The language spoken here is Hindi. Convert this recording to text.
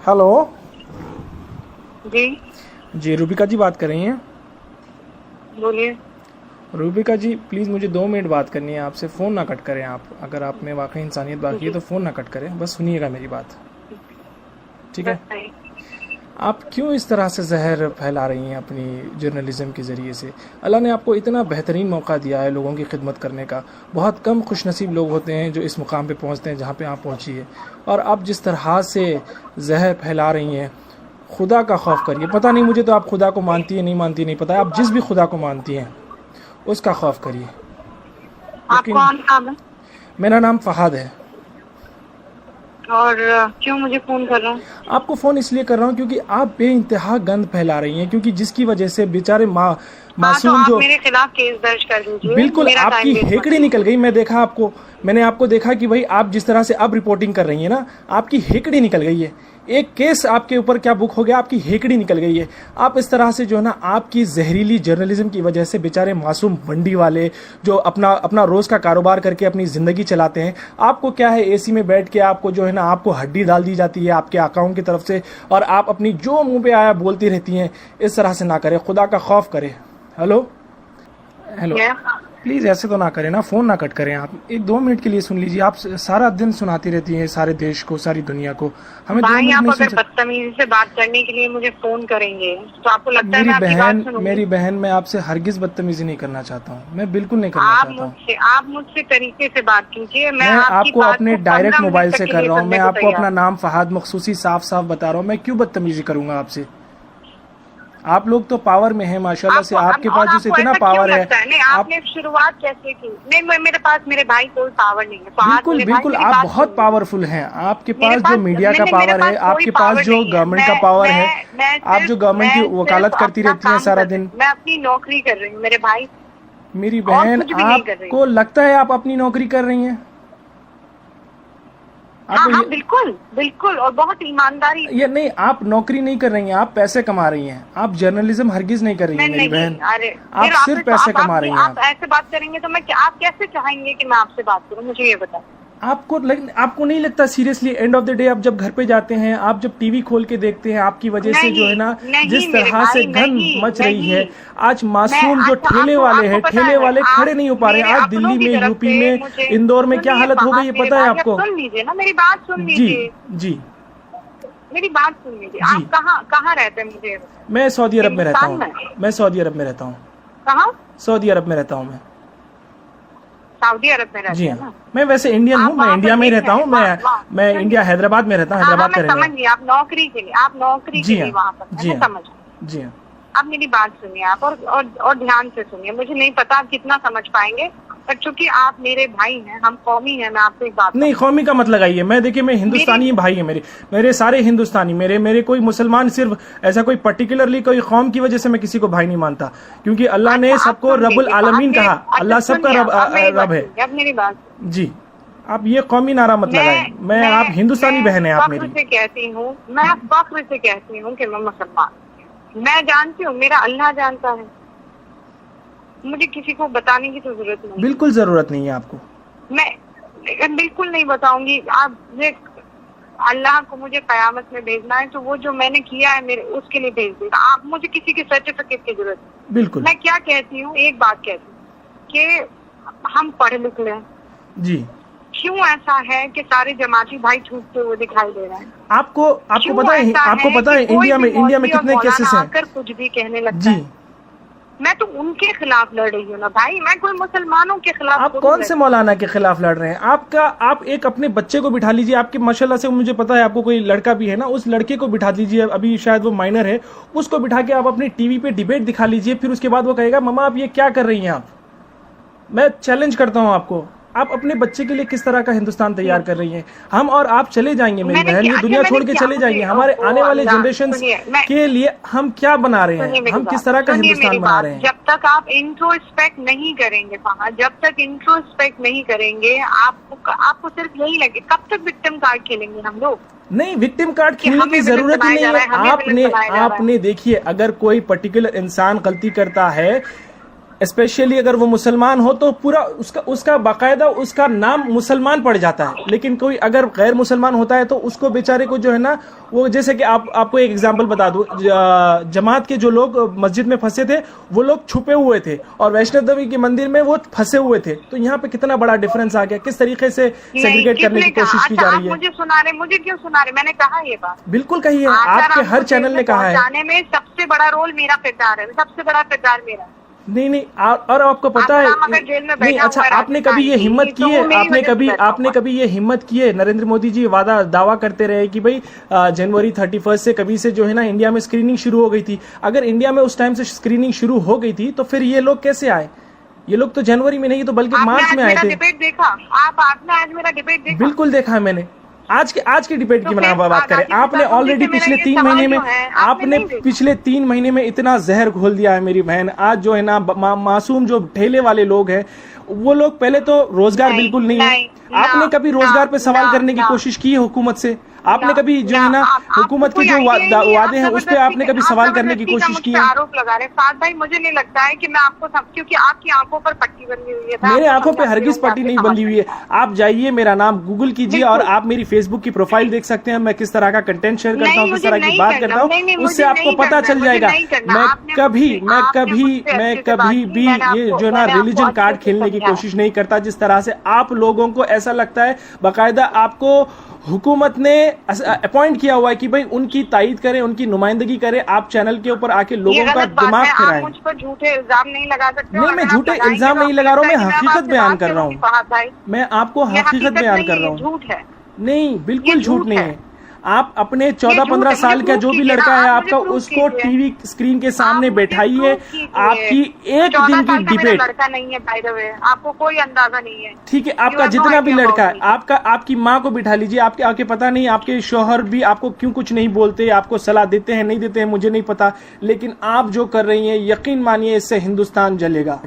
हेलो जी जी, रूबिका जी बात कर रही हैं। बोलिए। रूबिका जी प्लीज़ मुझे 2 मिनट बात करनी है आपसे। फ़ोन ना कट करें आप, अगर आप में वाकई इंसानियत बाकी है जी तो फ़ोन ना कट करें, बस सुनिएगा मेरी बात, ठीक है। बताइए। आप क्यों इस तरह से जहर फैला रही हैं अपनी जर्नलिज़म के ज़रिए से? अल्लाह ने आपको इतना बेहतरीन मौका दिया है लोगों की खिदमत करने का। बहुत कम खुशनसीब लोग होते हैं जो इस मुकाम पे पहुंचते हैं जहां पे आप पहुंची है, और आप जिस तरह से जहर फैला रही हैं, खुदा का खौफ करिए। पता नहीं मुझे तो आप खुदा को मानती है नहीं मानती नहीं पता है, आप जिस भी खुदा को मानती हैं उसका खौफ करिए। आप यकीन, कौन साहब हैं मेरा नाम फ़हाद है। और क्यों मुझे फोन कर रहे हैं? आपको फ़ोन इसलिए कर रहा हूँ क्योंकि आप बेइंतहा गंद फैला रही हैं, क्योंकि जिसकी वजह से बेचारे हाँ, तो मासूम आप जो, मेरे खिलाफ केस दर्ज कर दीजिए। बिल्कुल मेरा आपकी टाइम वेस्ट मत हेकड़ी कीजिए। निकल गई। मैं देखा आपको, मैंने आपको देखा कि भाई आप जिस तरह से अब रिपोर्टिंग कर रही हैं ना, आपकी हेकड़ी निकल गई है। एक केस आपके ऊपर क्या बुक हो गया, आपकी हेकड़ी निकल गई है। आप इस तरह से जो है ना, आपकी जहरीली जर्नलिज्म की वजह से बेचारे मासूम मंडी वाले जो अपना अपना रोज़ का कारोबार करके अपनी ज़िंदगी चलाते हैं, आपको क्या है, एसी में बैठ के आपको जो है ना, आपको हड्डी डाल दी जाती है आपके अकाउंट की तरफ से, और आप अपनी जो मुंह पे आया बोलती रहती हैं। इस तरह से ना करें, खुदा का खौफ करें। हेलो हेलो, प्लीज़ ऐसे तो ना करें ना, फ़ोन ना कट करें आप। 1-2 मिनट के लिए सुन लीजिए। आप सारा दिन सुनाती रहती हैं सारे देश को, सारी दुनिया को, हमें 2 भाई, मिनट आप नहीं सुन अगर सकते? बदतमीजी से बात करने के लिए मुझे फोन करेंगे तो आपको लगता है मैं आपकी बात सुनूंगी? मेरी बहन, मैं आपसे हरगिज़ बदतमीजी नहीं करना चाहता हूँ, मैं बिल्कुल नहीं करना चाहता हूँ। आप मुझसे तरीके से बात कीजिए। मैं आपकी आपको बात अपने को डायरेक्ट 15 मोबाइल मिनट से तक के कर लिए रहा हूँ। सुनने मैं को आपको अपना तैयार। नाम फ़हाद मखसूसी साफ साफ बता रहा हूँ। मैं क्यों बदतमीजी करूँगा आपसे? आप लोग तो पावर में हैं माशाल्लाह से, आपके पास जिस इतना पावर है। नहीं, आपने शुरुआत कैसे की? नहीं, मेरे पास मेरे भाई कोई पावर नहीं है। फहद बिल्कुल मेरे भाई, बिल्कुल, मेरी आप बात बहुत सुनिए। पावरफुल हैं। आपके मेरे पास जो पास मीडिया का नहीं, मेरे पावर है, पास कोई आपके पास पावर जो नहीं है। गवर्नमेंट का पावर है, आप जो गवर्नमेंट की मैं वकालत सिर्फ करती अपना रहती हैं काम सारा कर रही दिन। हूँ। मैं अपनी नौकरी कर रही हूँ मेरे भाई, मेरी और बहन, कुछ भी नहीं कर रही हूँ। आपको लगता है आप अपनी नौकरी कर रही हैं? हाँ आपको हाँ, बिल्कुल बिल्कुल, और बहुत ईमानदारी ये से। नहीं, आप नौकरी नहीं कर रही हैं, आप पैसे कमा रही हैं। आप जर्नलिज्म हरगिज नहीं कर रही मैं हैं मेरी नहीं, बहन। अरे आप फिर सिर्फ तो पैसे कमा रही हैं। आप ऐसे बात करेंगे तो आप कैसे चाहेंगे कि मैं आपसे बात करूं? मुझे ये बताएं। आपको नहीं लगता seriously, end of the day आप जब घर पे जाते हैं, आप जब टीवी खोल के देखते हैं, आपकी वजह से जो है ना, नहीं जिस मेरे तरह से भाई, गंद नहीं मच रही है। नहीं। आज मासूम जो अच्छा, ठेले आपको वाले आपको हैं, पता ठेले है, वाले आप खड़े नहीं हो पा रहे हैं। मेरे आज अपनों दिल्ली की में, तरफ यूपी से में, मुझे इंदौर में क्या सुनिए। हालत हो गई है मेरे पता है भाई, आपको? अब सुन लीजिए ना, मेरी बात सुन जी लीजिए। जी मेरी बात सुन लीजिए। जी, आप कहाँ कहाँ रहते हैं? मुझे मैं सऊदी अरब में रहता हिंदुस्तान हूँ। में? मैं सऊदी अरब में रहता हूँ। कहाँ? सऊदी अरब में रहता हूँ मैं। सऊदी अरब में रहते जी हैं हाँ, ना? मैं वैसे इंडियन आप हूँ, मैं वहाँ इंडिया पर में ही देख रहता हूँ। मैं सुनिए। इंडिया हैदराबाद में रहता हूँ, हाँ हाँ, हैदराबाद मैं का रहने समझ गई। आप नौकरी के लिए, आप नौकरी जी के लिए हाँ, वहाँ पर हैं, जी मैं हाँ, समझ गई। जी हाँ। अब मेरी बात सुनिए आप, और ध्यान से सुनिए। मुझे नहीं पता आप कितना समझ पाएंगे, पर चूंकि आप मेरे भाई हैं, हम कौमी हैं, मैं आपसे एक बात नहीं, कौमी का मत लगाइए। मैं देखिए, मैं हिंदुस्तानी भाई है मेरे मेरे सारे हिंदुस्तानी, मेरे कोई मुसलमान, सिर्फ ऐसा कोई पर्टिकुलरली कोई कौम की वजह से मैं किसी को भाई नहीं मानता, क्योंकि अल्लाह ने सबको रब्बुल आलमीन कहा। अल्लाह सबका रब है। अब मेरी बात जी, आप ये कौमी नारा मत लगाए। मैं आप हिंदुस्तानी बहन है आप मेरी। फख्र से कहती हूँ, मैं फख्र से कहती हूँ कि मैं मुसलमान। मैं जानती हूँ, मेरा अल्लाह जानता है। मुझे किसी को बताने की तो जरूरत नहीं। बिल्कुल जरूरत नहीं है आपको। मैं बिल्कुल नहीं बताऊंगी। आप अल्लाह को मुझे कयामत में भेजना है तो वो जो मैंने किया है मेरे उसके लिए भेज देगा। आप मुझे किसी के सर्टिफिकेट की जरूरत नहीं। बिल्कुल। मैं क्या कहती हूँ, एक बात कहती हूँ कि हम पढ़े लिखे हैं। जी, क्यों ऐसा है कि सारे जमाती भाई छूटते हुए दिखाई दे रहे हैं? आपको पता है इंडिया में कितने केसेस हैं? कुछ भी कहने लगता है। मैं तो उनके खिलाफ लड़ रही हूँ ना भाई, मैं कोई मुसलमानों के खिलाफ। आप कौन से मौलाना के खिलाफ लड़ रहे हैं? आप एक अपने बच्चे को बिठा लीजिए, आपके माशाल्लाह से मुझे पता है आपको कोई लड़का भी है ना, उस लड़के को बिठा लीजिए, अभी शायद वो माइनर है, उसको बिठा के आप अपनी टीवी पे डिबेट दिखा लीजिए, फिर उसके बाद वो कहेगा मम्मा आप ये क्या कर रही हैं? मैं चैलेंज करता हूँ आपको, आप अपने बच्चे के लिए किस तरह का हिंदुस्तान तैयार कर रही हैं? हम और आप चले जाएंगे मेरी बहन, ये दुनिया छोड़ के चले जाएंगे। हमारे आने वाले जनरेशन के लिए हम क्या बना रहे हैं? हम किस तरह का हिंदुस्तान बना रहे हैं? जब तक आप इंट्रोस्पेक्ट नहीं करेंगे, जब तक इंट्रोस्पेक्ट नहीं करेंगे, आपको सिर्फ यही लगे। कब तक विक्टिम कार्ड खेलेंगे हम लोग? नहीं, विक्टिम कार्ड खेलने की जरूरत ही नहीं है। आपने देखिए, अगर कोई पर्टिकुलर इंसान गलती करता है, स्पेशली अगर वो मुसलमान हो तो पूरा उसका बाकायदा उसका नाम मुसलमान पड़ जाता है। लेकिन कोई अगर गैर मुसलमान होता है तो उसको बेचारे को जो है ना, वो जैसे कि आपको एक एग्जांपल बता दूं, जमात के जो लोग मस्जिद में फंसे थे वो लोग छुपे हुए थे और वैष्णव देवी के मंदिर में वो फंसे हुए थे। तो यहाँ पे कितना बड़ा डिफरेंस आ गया, किस तरीके से सेग्रीगेट करने की कोशिश की जा रही है। मुझे सुना रहे, मुझे क्यों सुना रहे? मैंने कहा ये बात, बिल्कुल कही है, आपके हर चैनल ने कहा है। जाने में सबसे बड़ा रोल मेरा किरदार है, सबसे बड़ा किरदार मेरा। नहीं और आपको पता है नहीं, अच्छा आपने कभी ये हिम्मत की है, आपने कभी ये हिम्मत की है? नरेंद्र मोदी जी दावा करते रहे कि भाई जनवरी 31 से कभी से जो है ना इंडिया में स्क्रीनिंग शुरू हो गई थी। अगर इंडिया में उस टाइम से स्क्रीनिंग शुरू हो गई थी तो फिर ये लोग कैसे आए? ये लोग तो जनवरी में नहीं तो बल्कि मार्च में आए थे। डिबेट देखा आपने? आज मेरा डिबेट देखा? बिल्कुल देखा है मैंने। आज के डिबेट की बात करें, आपने ऑलरेडी पिछले 3 महीने में पिछले 3 महीने में इतना जहर घोल दिया है मेरी बहन। आज जो है ना मासूम जो ठेले वाले लोग हैं वो लोग, पहले तो रोजगार बिल्कुल नहीं है। आपने कभी रोजगार पे सवाल करने की कोशिश की है हुकूमत से? आपने कभी जो है ना हुकूमत के जो वादे हैं उस पे आपने कभी सवाल करने की कोशिश की है? आरोप लगा रहे साथ भाई, मुझे नहीं लगता है कि मैं आपको क्योंकि आपकी आंखों पर पट्टी बंधी हुई है। मेरे आंखों पे हरगिज पट्टी नहीं बंधी हुई है। आप जाइए, मेरा नाम गूगल कीजिए और आप मेरी फेसबुक की प्रोफाइल देख सकते हैं। मैं किस तरह का कंटेंट शेयर करता हूँ, किस तरह की बात करता हूँ, उससे आपको पता चल जाएगा। मैं कभी भी ये जो ना रिलीजन कार्ड खेलने की कोशिश नहीं करता। जिस तरह से आप लोगों को ऐसा लगता है, बाकायदा आपको हुकूमत ने अपॉइंट किया हुआ है कि भाई उनकी तायीद करें, उनकी नुमाइंदगी करें, आप चैनल के ऊपर आके लोगों का दिमाग फिराएं। मुझ पर झूठे इल्जाम नहीं लगा सकते। नहीं, मैं झूठे इल्जाम नहीं लगा रहा हूँ, मैं हकीकत बयान कर रहा हूँ। मैं आपको हकीकत बयान कर रहा हूँ। झूठ है? नहीं, बिल्कुल झूठ नहीं है। आप अपने 14-15 साल का जो भी लड़का है आपका, उसको टीवी स्क्रीन के सामने बैठाइए। आपकी एक दिन की डिबेट, लड़का नहीं है बाय द वे, आपको कोई अंदाजा नहीं है। ठीक है, आपका जितना भी लड़का है, आपकी माँ को बिठा लीजिए। आपके पता नहीं आपके शौहर भी आपको क्यों कुछ नहीं बोलते, आपको सलाह देते हैं नहीं देते हैं मुझे नहीं पता, लेकिन आप जो कर रही हैं यकीन मानिए इससे हिंदुस्तान जलेगा।